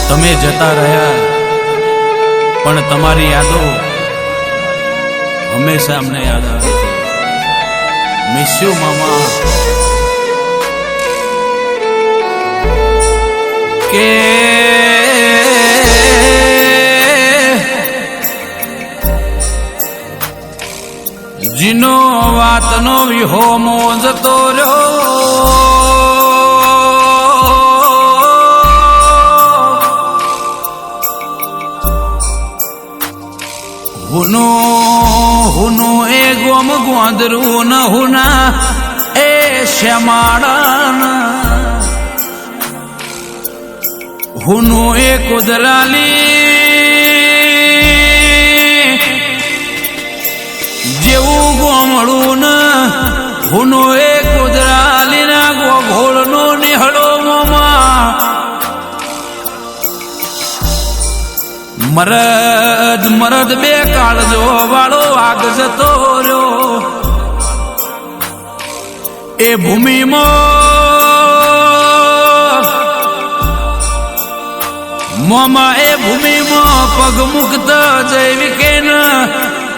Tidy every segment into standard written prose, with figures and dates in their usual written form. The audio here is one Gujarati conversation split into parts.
તમે જતા રહ્યા પણ તમારી યાદો હંમેશા અમને યાદ આવે છે. મિસ યુ મામા. કે જીનો વાતનો વિહોમો જતો રહ્યો, હુનો એ ગોમ ગોંદરું ન હુના એ શ્યામાળા, હુનો એ કુદરાલી જેવું ગોમડું ન, હુનો એ કુદરાલી ના ગોઘોળ નો નિહળો મોમાં મરદ બે કાળજો વાળો આગ જતો રહ્યો. એ ભૂમિમાં મોમાં એ ભૂમિમાં પગ મુક્ત જૈવિકે ન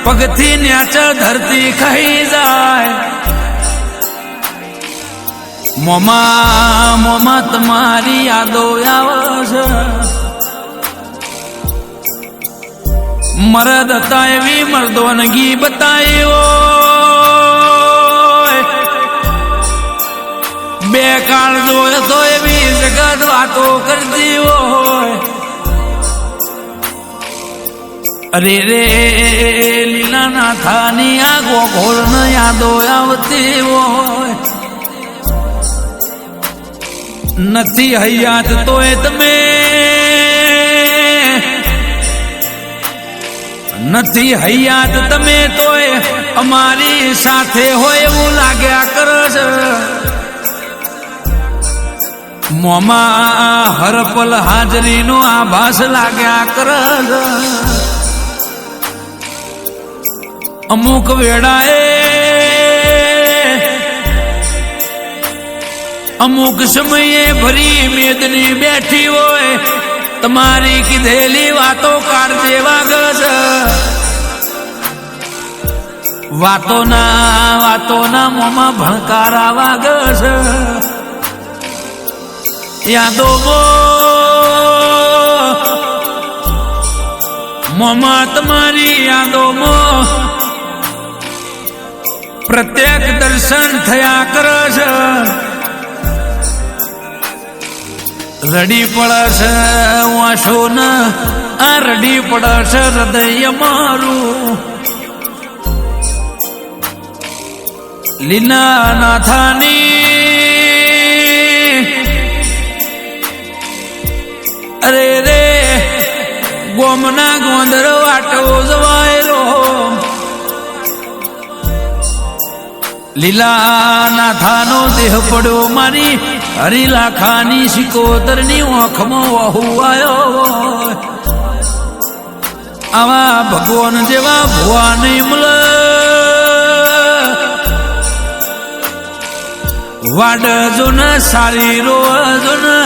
પગથી ન્યાચા ધરતી ખાઈ જાય. મોમાં તમારી યાદો આવે છે. મરદ હતા એવી મર્દોનગી બતાવ્યો, બે કાળ જોયો તો એવી જગત વાતો કરતી હોય. અરે રે લીલા નાથાની આ ગોઘોળ ન યાદો આવતી હોય. નથી હૈયાત તોય તમે, નથી હૈયાત તમે તોય અમારી સાથે હોય એવું લાગ્યા કરે છે. મોમાં હરપલ હાજરીનો આભાસ લાગ્યા કરે છે. અમુક વેળાએ અમુક સમયે ભરી મેદની બેઠી હોય, તમારી કીધેલી વાતો કાઢજે વાગે છે. વાતોના મોમાં ભણકારા વાગે છે. યાદો મોમાં તમારી યાદોમાં પ્રત્યેક દર્શન થયા કરે છે. રડી પડે છે વાંશો ન આ રડી પડે છે હૃદય મારું. લીલા નાથાની અરે રે ગોમના ગોંદર વાટો જવાયેલો. લીલા નાથાનો દેહ પડ્યો મારી હરિલાખાની સિકોતરની આંખમાં વહુ આવ્યો. આવા ભગવાન જેવા ભુવા નહીં મળે. વાડજો ને સારી રોજો ને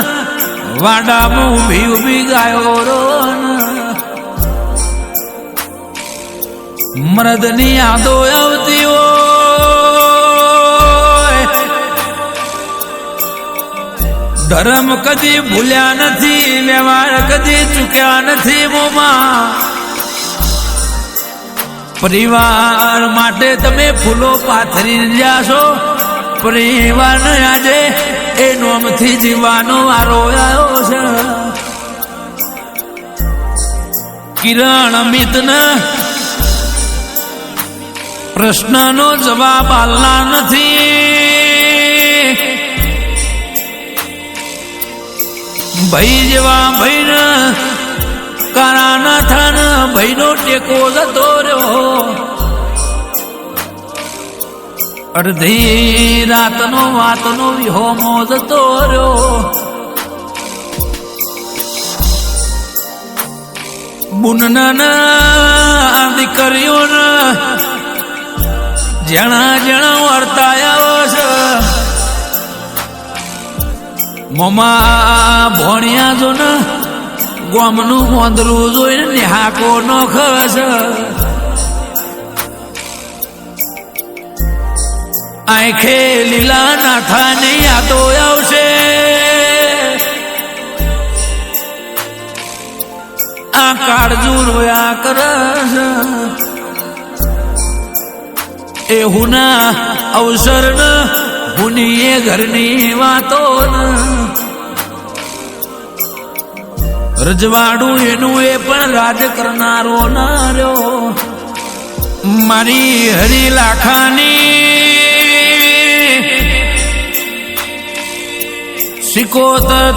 વાડામાં ઊભી ગાયો રો. મરદની યાદો આવતી હોય, ધર્મ કદી ભૂલ્યા નથી, વ્યવહાર કદી ચૂક્યા નથી. મોમાં પરિવાર માટે તમે ફૂલો પાથરી રહ્યા છો. પરિવારને આજે એ નોમથી જીવવાનો વારો આવ્યો છે. કિરણ અમિતને પ્રશ્નનો જવાબ આલના નથી. ભાઈ જેવા ભાઈને કારાના થાન ભાઈનો ટેકો જતો રહ્યો. અડધી રાતનો વાતનો વિહોમો જતો રહ્યો. બુનના દીકરીઓના જણા વર્તાયા છે. મોમાં ભણ્યા જો ને ગોમનું મોંદરું જોઈને નેહાકો નો ખસ આંખે લીલા નાથાની યાદો આવશે આ કાળજુ રોયા કરસ એ હુના અવસર ન હુની ઘરની વાતો ન રજવાડું એનું એ પણ રાજ કરનારો ના રહ્યો મારી હરી લાખાની સિકોતર